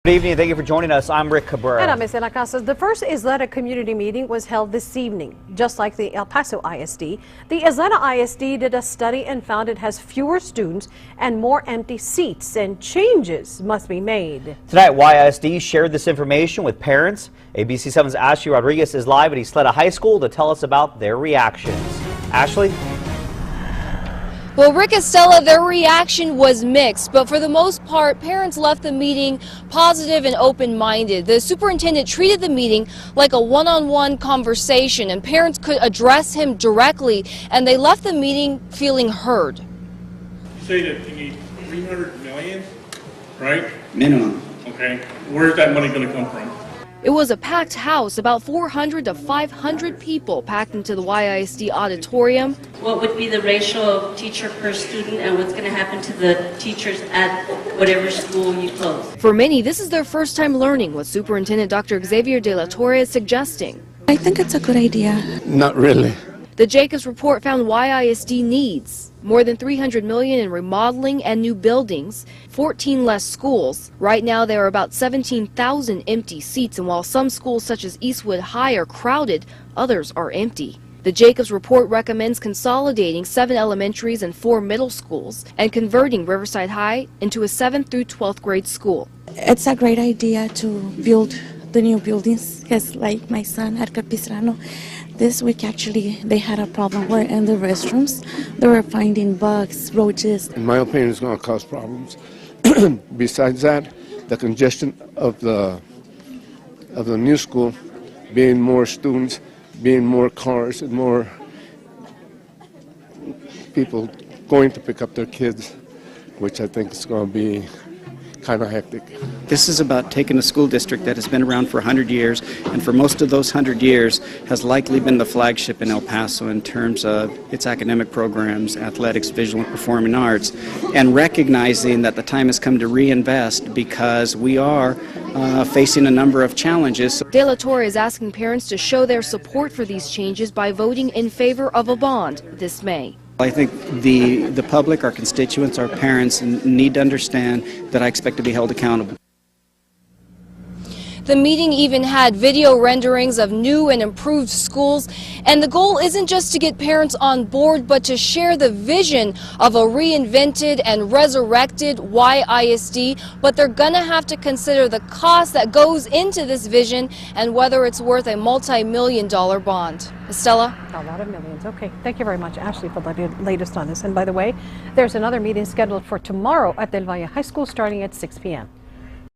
Good evening. Thank you for joining us. I'm Rick Cabrera. And I'm Estela Casas. The first Isleta community meeting was held this evening. Just like the El Paso ISD, the Isleta ISD did a study and found it has fewer students and more empty seats, and changes must be made. Tonight, YISD shared this information with parents. ABC 7's Ashlie Rodriguez is live at Isleta High School to tell us about their reactions. Ashlie? Well, Rick, Estela, their reaction was mixed, but for the most part, parents left the meeting positive and open-minded. The superintendent treated the meeting like a one-on-one conversation, and parents could address him directly, and they left the meeting feeling heard. You say that you need $300 million, right? Minimum. Okay. Where's that money going to come from? It was a packed house, about 400 to 500 people packed into the YISD auditorium. What would be the ratio of teacher per student, and what's going to happen to the teachers at whatever school you close? For many, this is their first time learning what Superintendent Dr. Xavier de la Torre is suggesting. I think it's a good idea. Not really. The Jacobs report found YISD needs more than $300 million in remodeling and new buildings, 14 less schools. Right now there are about 17,000 empty seats, and while some schools such as Eastwood High are crowded, others are empty. The Jacobs report recommends consolidating 7 elementaries and 4 middle schools and converting Riverside High into a 7th through 12th grade school. It's a great idea to build the new buildings, because like my son, Edgar Pizarro, this week actually they had a problem where in the restrooms they were finding bugs, roaches. In my opinion, it's going to cause problems. Besides that, the congestion of the new school, being more students, being more cars and more people going to pick up their kids, which I think is going to be kind of hectic. This is about taking a school district that has been around for 100 years, and for most of those 100 years has likely been the flagship in El Paso in terms of its academic programs, athletics, visual and performing arts, and recognizing that the time has come to reinvest because we are facing a number of challenges. De la Torre is asking parents to show their support for these changes by voting in favor of a bond this May. I think the public, our constituents, our parents need to understand that I expect to be held accountable. The meeting even had video renderings of new and improved schools, and the goal isn't just to get parents on board, but to share the vision of a reinvented and resurrected YISD. But they're going to have to consider the cost that goes into this vision and whether it's worth a multi-million-dollar bond. Estela? A lot of millions. Okay, thank you very much, Ashlie, for the latest on this. And by the way, there's another meeting scheduled for tomorrow at Del Valle High School starting at 6 p.m.